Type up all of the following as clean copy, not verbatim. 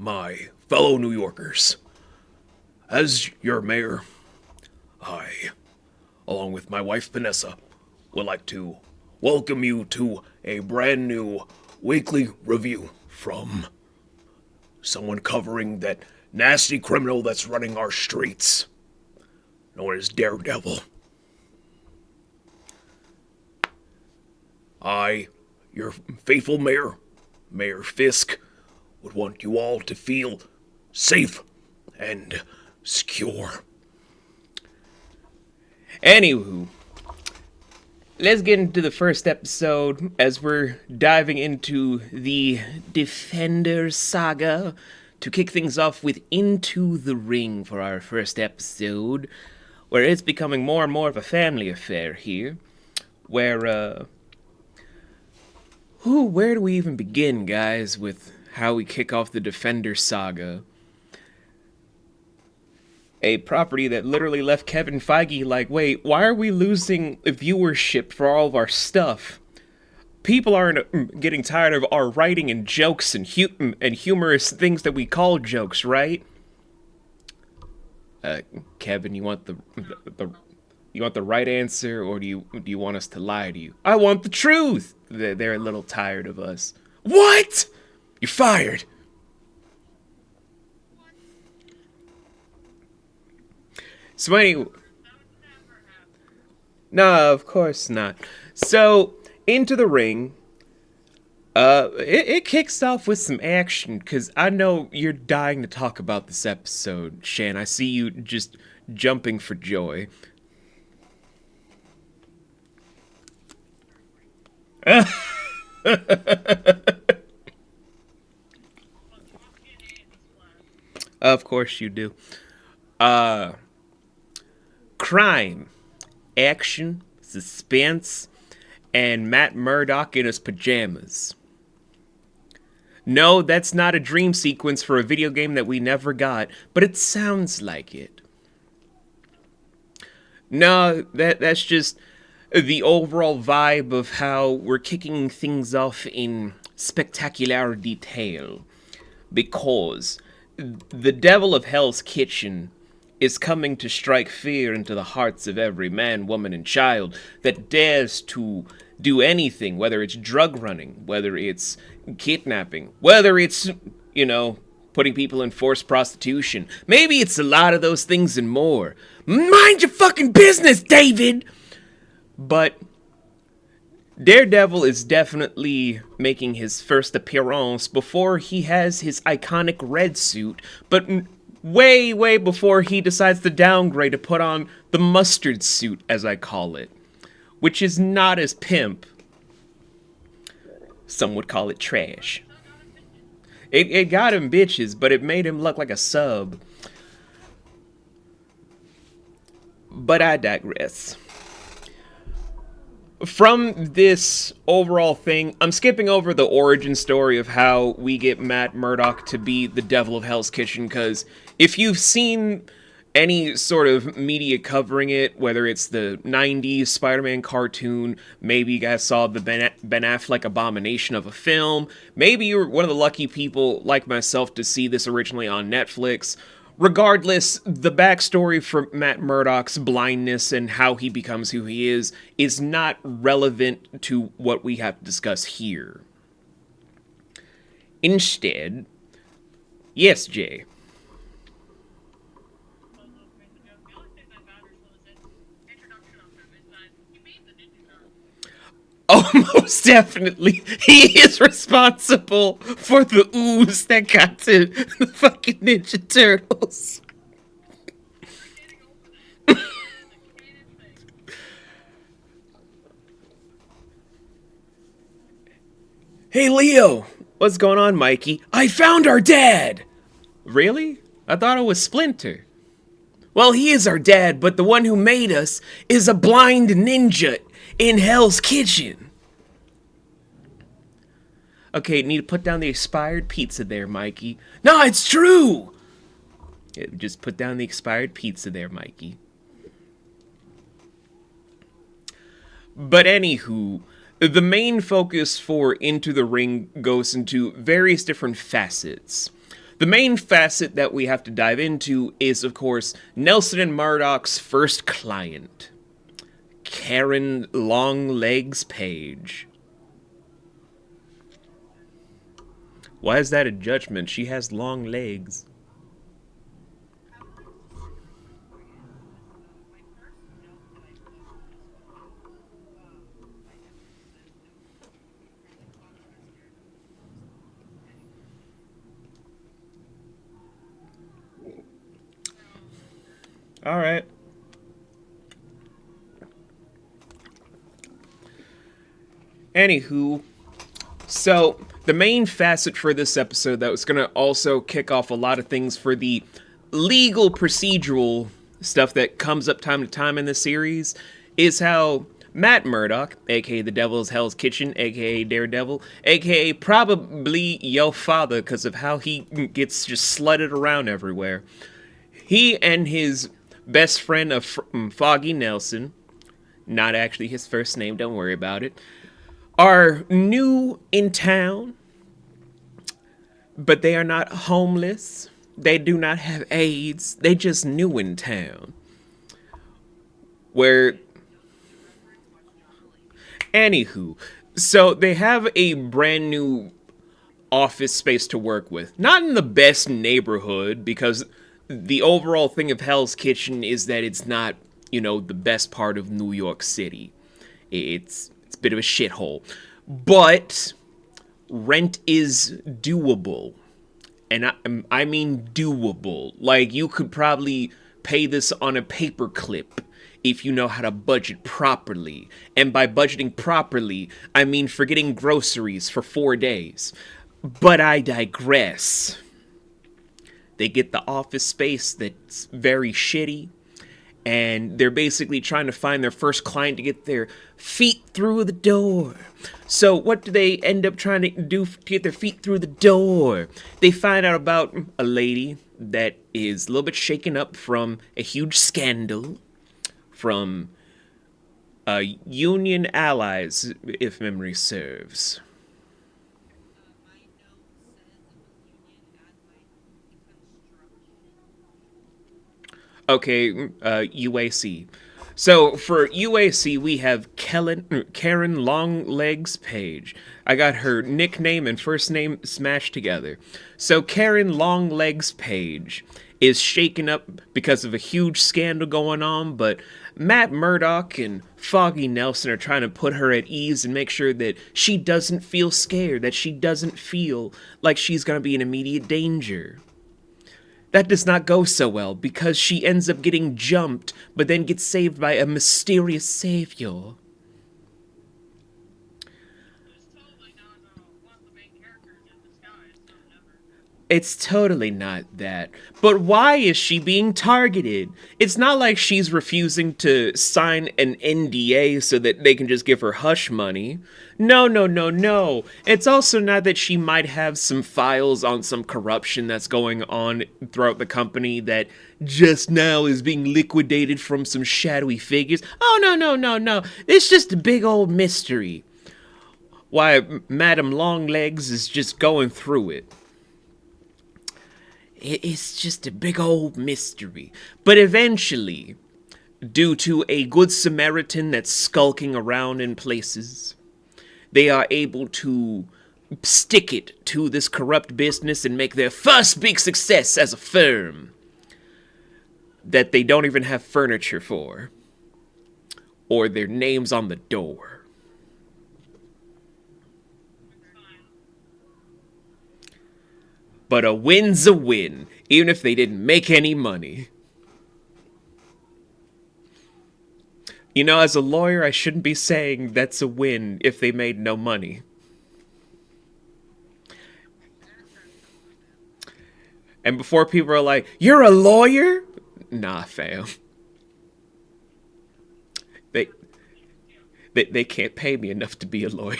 my fellow New Yorkers. As your mayor, I, along with my wife Vanessa, would like to welcome you to a brand new weekly review from someone covering that nasty criminal that's running our streets, known as Daredevil. I, your faithful mayor, Mayor Fisk, would want you all to feel safe and secure. Anywho, let's get into the first episode as we're diving into the Defender saga to kick things off with Into the Ring for our first episode, where it's becoming more and more of a family affair here, where do we even begin, guys, with how we kick off the Defender saga? A property that literally left Kevin Feige like, wait, why are we losing viewership for all of our stuff? People aren't getting tired of our writing and jokes and humorous things that we call jokes, right? Kevin, you want the right answer, or do you want us to lie to you? I want the truth. They're a little tired of us. What? You're fired. So anyway, no, of course not. So Into the Ring, it kicks off with some action, because I know you're dying to talk about this episode, Shan. I see you just jumping for joy. Of course you do. Crime, action, suspense, and Matt Murdock in his pajamas. No, that's not a dream sequence for a video game that we never got, but it sounds like it. No, that's just the overall vibe of how we're kicking things off in spectacular detail. Because the devil of Hell's Kitchen is coming to strike fear into the hearts of every man, woman, and child that dares to do anything, whether it's drug running, whether it's kidnapping, whether it's, putting people in forced prostitution. Maybe it's a lot of those things and more. Mind your fucking business, David! But Daredevil is definitely making his first appearance before he has his iconic red suit, but way, way before he decides to downgrade to put on the mustard suit, as I call it, which is not as pimp. Some would call it trash. It got him bitches, but it made him look like a sub. But I digress. From this overall thing, I'm skipping over the origin story of how we get Matt Murdock to be the devil of Hell's Kitchen, because if you've seen any sort of media covering it, whether it's the 90s Spider-Man cartoon, maybe you guys saw the Ben Affleck abomination of a film, maybe you're one of the lucky people like myself to see this originally on Netflix. Regardless, the backstory for Matt Murdock's blindness and how he becomes who he is not relevant to what we have to discuss here. Instead, yes, Jay. Oh, most definitely. He is responsible for the ooze that got to the fucking Ninja Turtles. Hey, Leo. What's going on, Mikey? I found our dad! Really? I thought it was Splinter. Well, he is our dad, but the one who made us is a blind ninja in Hell's Kitchen. Okay, need to put down the expired pizza there, Mikey. No, it's true! Yeah, just put down the expired pizza there, Mikey. But anywho, the main focus for Into the Ring goes into various different facets. The main facet that we have to dive into is, of course, Nelson and Murdoch's first client, Karen Longlegs Page. Why is that a judgment? She has long legs. All right. Anywho, so the main facet for this episode that was going to also kick off a lot of things for the legal procedural stuff that comes up time to time in the series is how Matt Murdock, aka the Devil's Hell's Kitchen, aka Daredevil, aka probably your father because of how he gets just slutted around everywhere, he and his best friend of Foggy Nelson, not actually his first name, don't worry about it, are new in town, but they are not homeless. They do not have AIDS. They just new in town. Where, anywho, so they have a brand new office space to work with. Not in the best neighborhood, because the overall thing of Hell's Kitchen is that it's not, the best part of New York City. It's a bit of a shithole. But rent is doable. And I mean doable. Like, you could probably pay this on a paperclip if you know how to budget properly. And by budgeting properly, I mean for getting groceries for 4 days. But I digress. They get the office space that's very shitty. And they're basically trying to find their first client to get their feet through the door. So what do they end up trying to do to get their feet through the door? They find out about a lady that is a little bit shaken up from a huge scandal from Union Allies, if memory serves. Okay, UAC. So for UAC, we have Karen Longlegs Page. I got her nickname and first name smashed together. So Karen Longlegs Page is shaken up because of a huge scandal going on, but Matt Murdock and Foggy Nelson are trying to put her at ease and make sure that she doesn't feel scared, that she doesn't feel like she's going to be in immediate danger. That does not go so well, because she ends up getting jumped, but then gets saved by a mysterious savior. It's totally not that. But why is she being targeted? It's not like she's refusing to sign an NDA so that they can just give her hush money. No, no, no, no. It's also not that she might have some files on some corruption that's going on throughout the company that just now is being liquidated from some shadowy figures. Oh, no, no, no, no. It's just a big old mystery. Why, Madam Longlegs is just going through it. It's just a big old mystery. But eventually, due to a good Samaritan that's skulking around in places, they are able to stick it to this corrupt business and make their first big success as a firm that they don't even have furniture for, or their names on the door. But a win's a win, even if they didn't make any money. As a lawyer, I shouldn't be saying that's a win if they made no money. And before people are like, you're a lawyer? Nah, fam. They can't pay me enough to be a lawyer.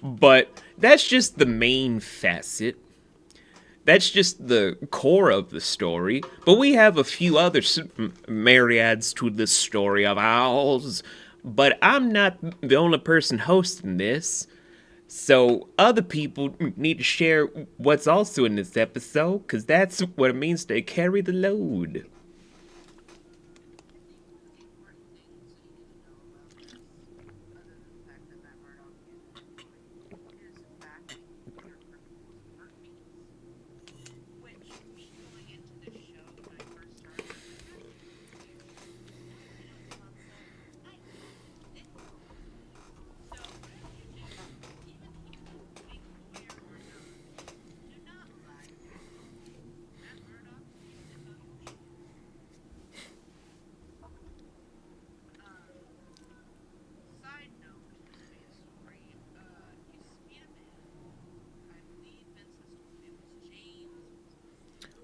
But that's just the main facet. That's just the core of the story. But we have a few other myriads to this story of ours. But I'm not the only person hosting this. So other people need to share what's also in this episode, because that's what it means to carry the load.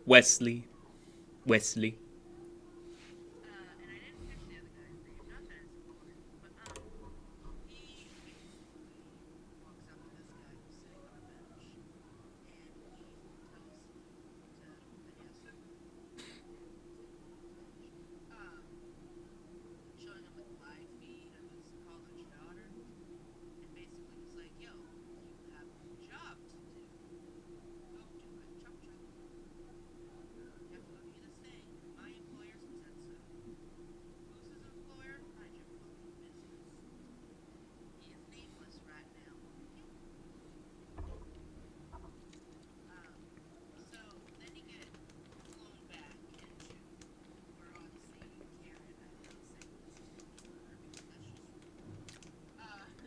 Wesley. Wesley.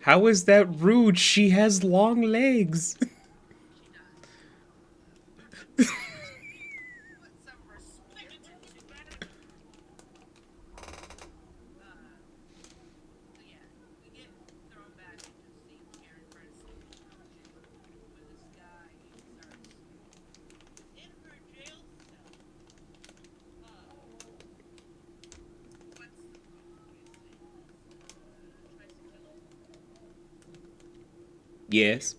How is that rude? She has long legs. Yes.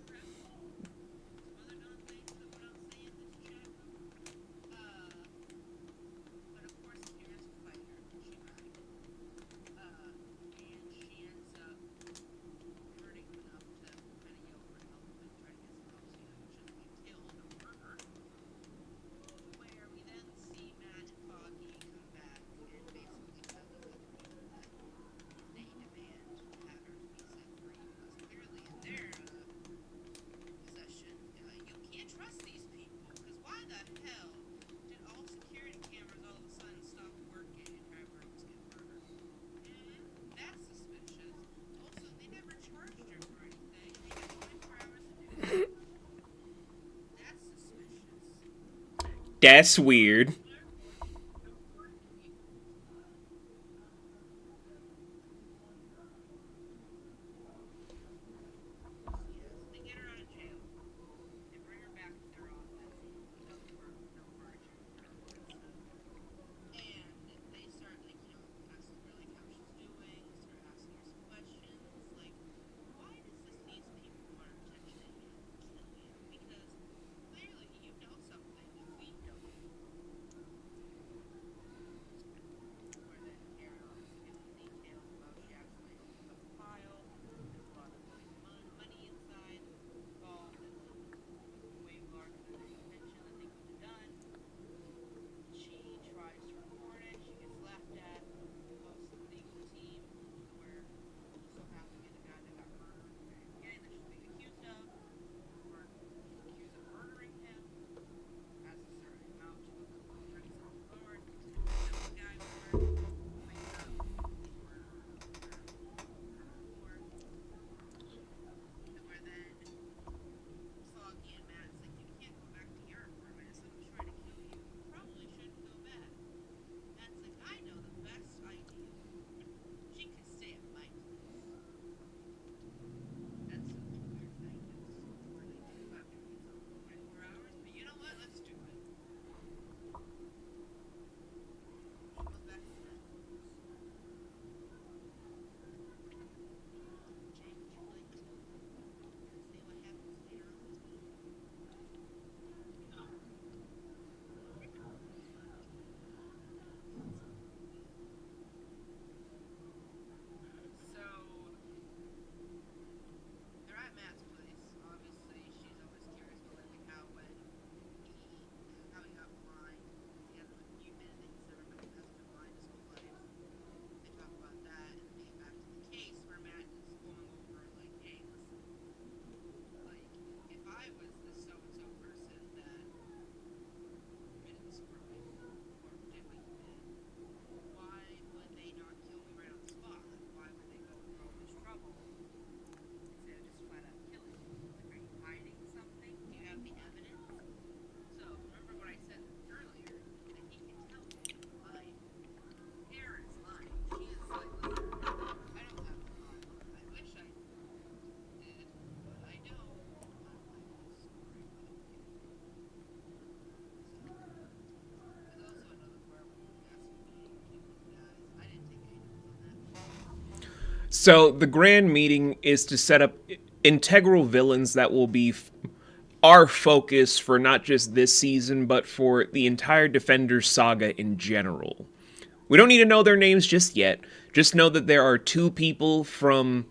That's weird. So the grand meeting is to set up integral villains that will be our focus for not just this season, but for the entire Defenders saga in general. We don't need to know their names just yet. Just know that there are two people from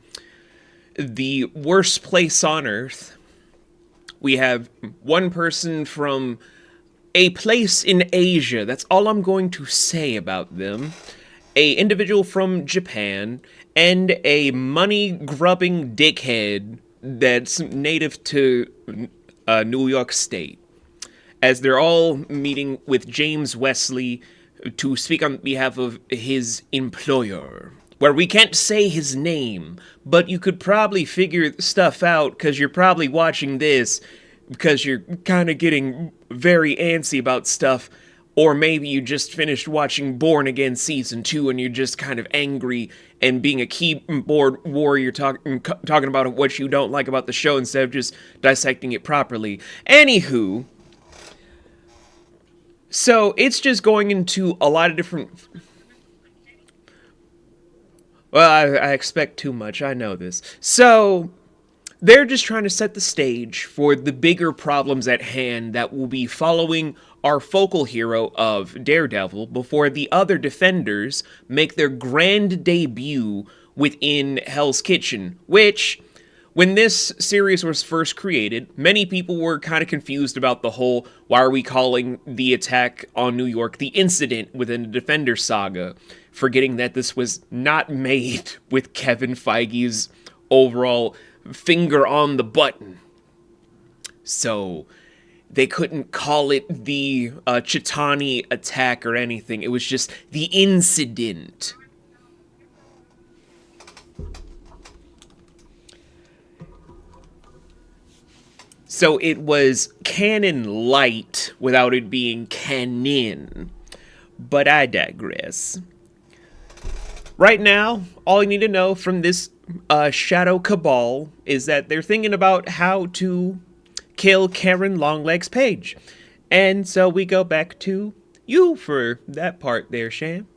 the worst place on Earth. We have one person from a place in Asia. That's all I'm going to say about them. A individual from Japan, and a money-grubbing dickhead that's native to New York State. As they're all meeting with James Wesley to speak on behalf of his employer, where we can't say his name, but you could probably figure stuff out because you're probably watching this because you're kind of getting very antsy about stuff, or maybe you just finished watching Born Again Season 2 and you're just kind of angry and being a keyboard warrior talking about what you don't like about the show instead of just dissecting it properly. Anywho, so it's just going into a lot of different... Well, I expect too much, I know this. So, they're just trying to set the stage for the bigger problems at hand that will be following our focal hero of Daredevil before the other Defenders make their grand debut within Hell's Kitchen, which, when this series was first created, many people were kind of confused about the whole, why are we calling the attack on New York the incident within the Defender saga, forgetting that this was not made with Kevin Feige's overall finger on the button. So they couldn't call it the Chitani attack or anything. It was just the incident. So it was canon light without it being canon. But I digress. Right now, all you need to know from this Shadow Cabal is that they're thinking about how to kill Karen Longlegs Page. And so we go back to you for that part there, Sham.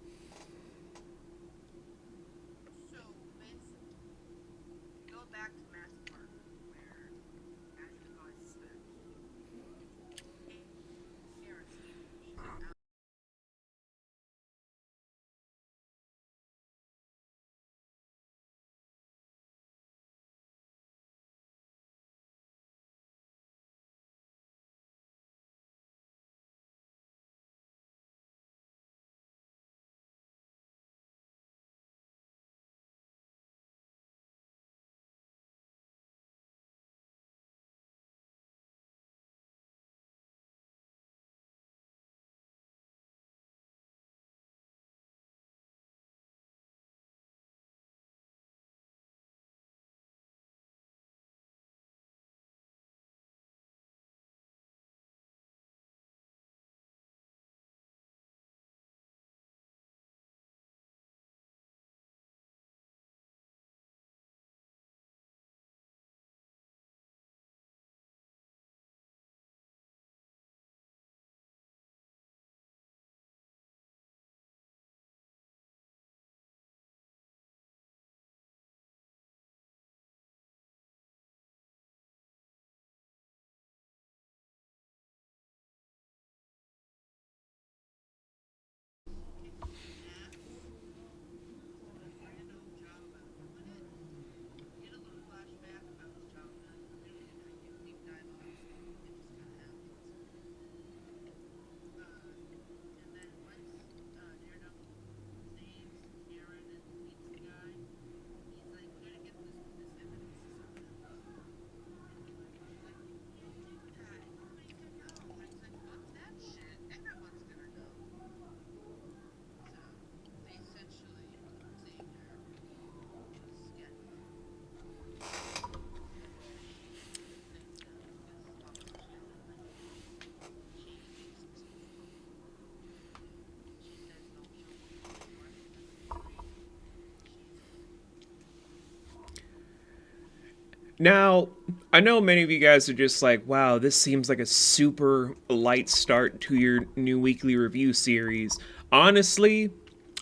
Now, I know many of you guys are just like, wow, this seems like a super light start to your new weekly review series. Honestly,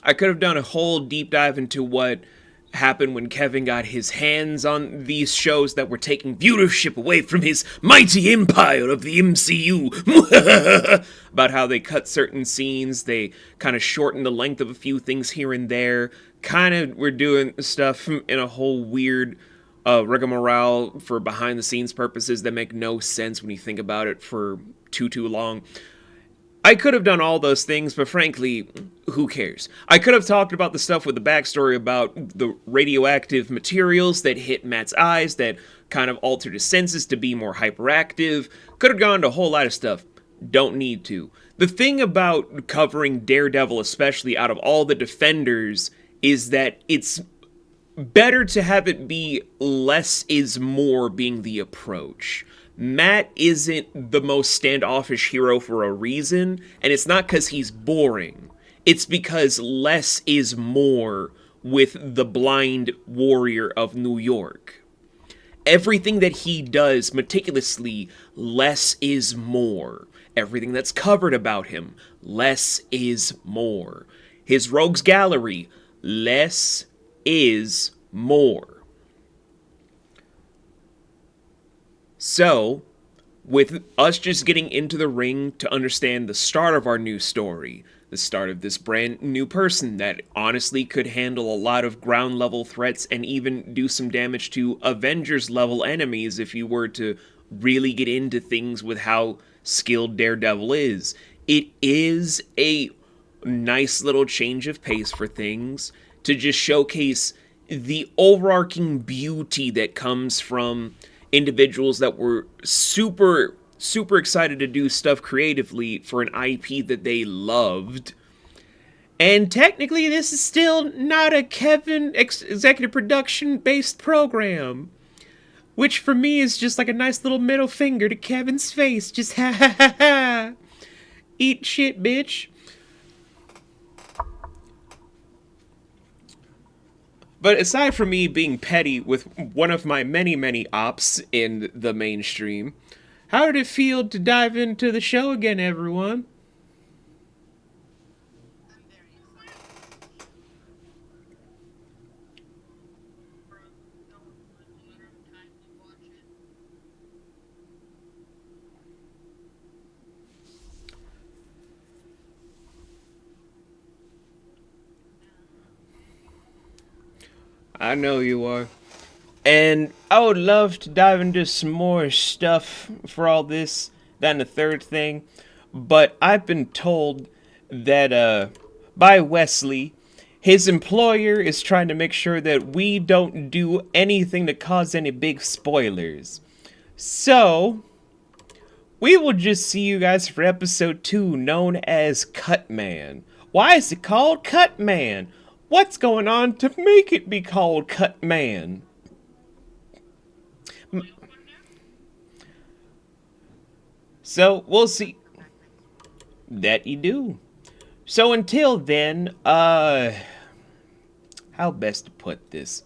I could have done a whole deep dive into what happened when Kevin got his hands on these shows that were taking viewership away from his mighty empire of the MCU. About how they cut certain scenes, they kind of shortened the length of a few things here and there, kind of were doing stuff in a whole weird rigmarole for behind the scenes purposes that make no sense when you think about it for too long. I could have done all those things, but frankly, who cares? I could have talked about the stuff with the backstory about the radioactive materials that hit Matt's eyes that kind of altered his senses to be more hyperactive. Could have gone into a whole lot of stuff. Don't need to. The thing about covering Daredevil, especially out of all the Defenders, is that it's better to have it be less is more being the approach. Matt isn't the most standoffish hero for a reason, and it's not because he's boring. It's because less is more with the blind warrior of New York. Everything that he does meticulously, less is more. Everything that's covered about him, less is more. His rogues gallery, less is more. So, with us just getting into the ring to understand the start of our new story, the start of this brand new person that honestly could handle a lot of ground level threats and even do some damage to Avengers level enemies if you were to really get into things with how skilled Daredevil is. It is a nice little change of pace for things to just showcase the overarching beauty that comes from individuals that were super excited to do stuff creatively for an IP that they loved. And technically, this is still not a Kevin executive production based program, which for me is just like a nice little middle finger to Kevin's face. Just ha ha ha ha. Eat shit, bitch. But aside from me being petty with one of my many ops in the mainstream, how did it feel to dive into the show again, everyone? I know you are. And I would love to dive into some more stuff for all this, that and the third thing. But I've been told that, by Wesley, his employer is trying to make sure that we don't do anything to cause any big spoilers. So, we will just see you guys for episode 2, known as Cutman. Why is it called Cutman? What's going on to make it be called Cutman? So, we'll see. That you do. So until then, how best to put this?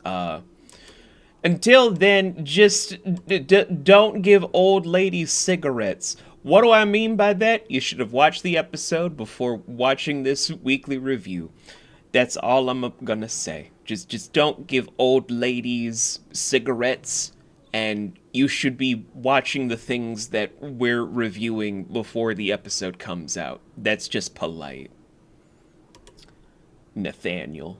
Until then, just don't give old ladies cigarettes. What do I mean by that? You should have watched the episode before watching this weekly review. That's all I'm gonna say. Just don't give old ladies cigarettes, and you should be watching the things that we're reviewing before the episode comes out. That's just polite. Nathaniel.